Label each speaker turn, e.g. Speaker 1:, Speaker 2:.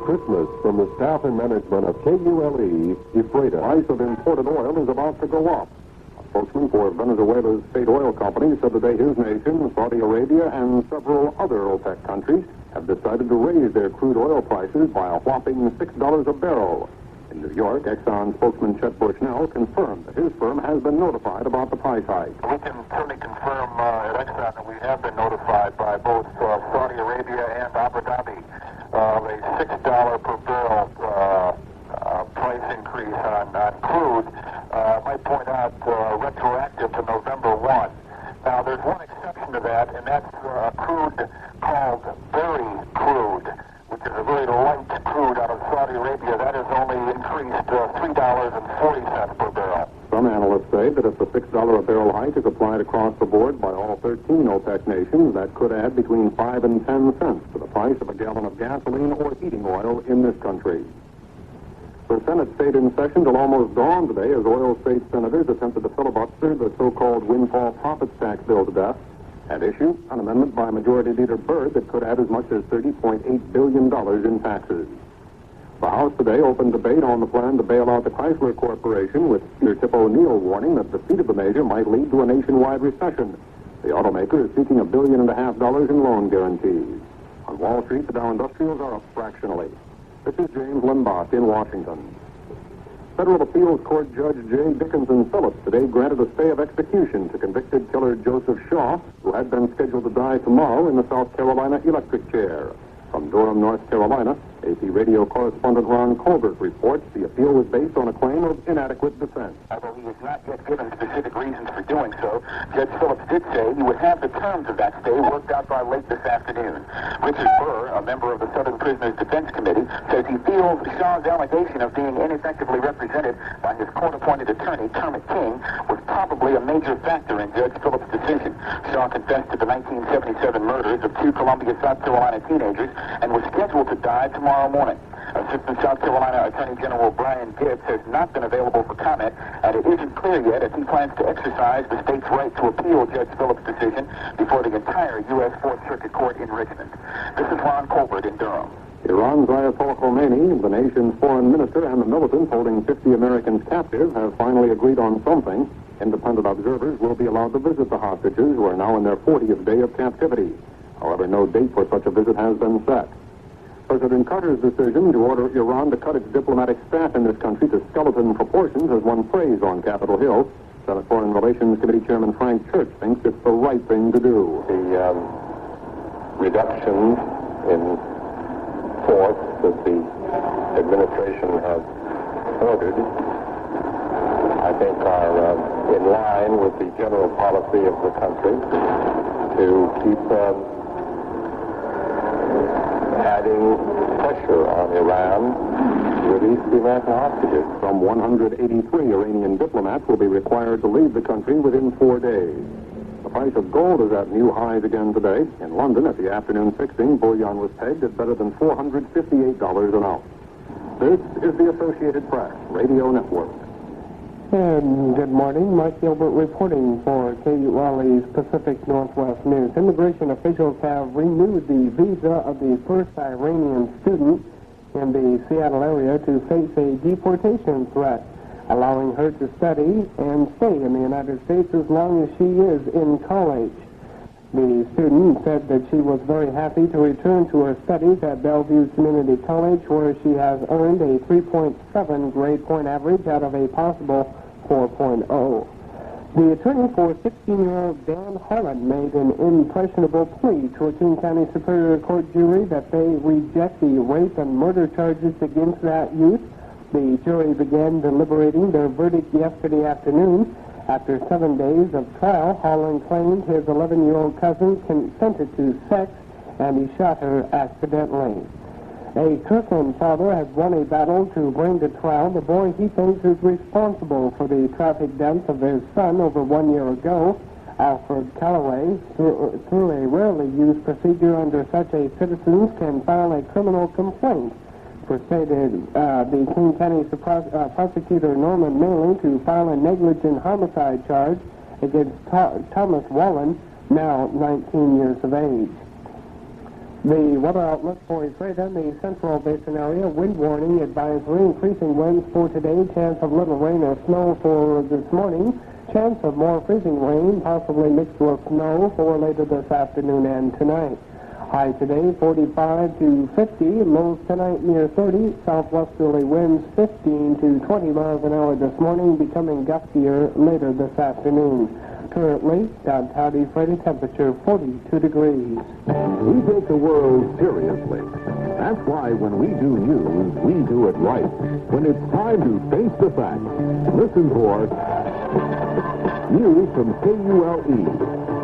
Speaker 1: Christmas from the staff and management of KULE, Ephrata. Price of imported oil is about to go up. A spokesman for Venezuela's state oil company said today his nation, Saudi Arabia, and several other OPEC countries have decided to raise their crude oil prices by a whopping $6 a barrel. In New York, Exxon spokesman Chet Bushnell confirmed that his firm has been notified about the price hike.
Speaker 2: We can certainly confirm at Exxon that we have been notified by both Saudi Arabia and Abu Dhabi of a $6 per barrel price increase on crude. I might point out retroactive to November 1. Now, there's one exception to that, and that's crude called berry crude, which is a very light crude out of Saudi Arabia. That has only increased $3.40 per barrel.
Speaker 1: Some analysts say that if the $6 a barrel hike is applied across the board by all 13 OPEC nations, that could add between 5 and 10 cents to the price of a gallon of gasoline or heating oil in this country. The Senate stayed in session till almost dawn today as oil state senators attempted to filibuster the so-called windfall profits tax bill to death. At issue, an amendment by Majority Leader Byrd that could add as much as $30.8 billion in taxes. The House today opened debate on the plan to bail out the Chrysler Corporation, with Speaker Tip O'Neill warning that defeat of the measure might lead to a nationwide recession. The automaker is seeking $1.5 billion in loan guarantees. On Wall Street, the Dow Industrials are up fractionally. This is James Limbach in Washington. Federal Appeals Court Judge J. Dickinson Phillips today granted a stay of execution to convicted killer Joseph Shaw, who had been scheduled to die tomorrow in the South Carolina electric chair. From Durham, North Carolina, AP radio correspondent Ron Colbert reports the appeal was based on a claim of inadequate defense.
Speaker 2: Although he has not yet given specific reasons for doing so, Judge Phillips did say he would have the terms of that stay worked out by late this afternoon. Richard Burr, a member of the Southern Prisoners Defense Committee, says he feels Shaw's allegation of being ineffectively represented by his court-appointed attorney, Kermit King, was probably a major factor in Judge Phillips' decision. Shaw confessed to the 1977 murders of 2 Columbia, South Carolina teenagers and was scheduled to die tomorrow morning. Assistant South Carolina Attorney General Brian Gibbs has not been available for comment, and it isn't clear yet if he plans to exercise the state's right to appeal Judge Phillips' decision before the entire U.S. Fourth Circuit Court in Richmond. This is Ron Colbert in Durham.
Speaker 1: Iran's Ayatollah Khomeini, the nation's foreign minister, and the militants holding 50 Americans captive have finally agreed on something. Independent observers will be allowed to visit the hostages, who are now in their 40th day of captivity. However, no date for such a visit has been set. President Carter's decision to order Iran to cut its diplomatic staff in this country to skeleton proportions has won praise on Capitol Hill. Senate Foreign Relations Committee Chairman Frank Church thinks it's the right thing to do.
Speaker 3: The reductions in force that the administration has ordered, I think, are in line with the general policy of the country to keep adding pressure on Iran to release the American hostages.
Speaker 1: Some 183 Iranian diplomats will be required to leave the country within 4 days. The price of gold is at new highs again today. In London, at the afternoon fixing, bullion was pegged at better than $458 an ounce. This is the Associated Press Radio Network.
Speaker 4: And good morning, Mike Gilbert reporting for KULE's Pacific Northwest News. Immigration officials have renewed the visa of the first Iranian student in the Seattle area to face a deportation threat, allowing her to study and stay in the United States as long as she is in college. The student said that she was very happy to return to her studies at Bellevue Community College, where she has earned a 3.7 grade point average out of a possible 4.0. The attorney for 16-year-old Dan Harlan made an impressionable plea to a King County Superior Court jury that they reject the rape and murder charges against that youth. The jury began deliberating their verdict yesterday afternoon. After 7 days of trial, Harlan claimed his 11-year-old cousin consented to sex and he shot her accidentally. A Kirkland father has won a battle to bring to trial the boy he thinks is responsible for the tragic death of his son over 1 year ago. Alfred Calloway, through a rarely used procedure under such a citizens can file a criminal complaint, persuaded the King County prosecutor Norman Maley to file a negligent homicide charge against Thomas Wallen, now 19 years of age. The weather outlook for Ephrata in the central basin area, wind warning advisory, increasing winds for today, chance of little rain or snow for this morning, chance of more freezing rain, possibly mixed with snow for later this afternoon and tonight. High today, 45 to 50, lows tonight near 30, southwesterly winds 15 to 20 miles an hour this morning, becoming gustier later this afternoon. Currently, downtown Ephrata temperature 42 degrees.
Speaker 5: We take the world seriously. That's why when we do news, we do it right. When it's time to face the facts, listen for news from KULE.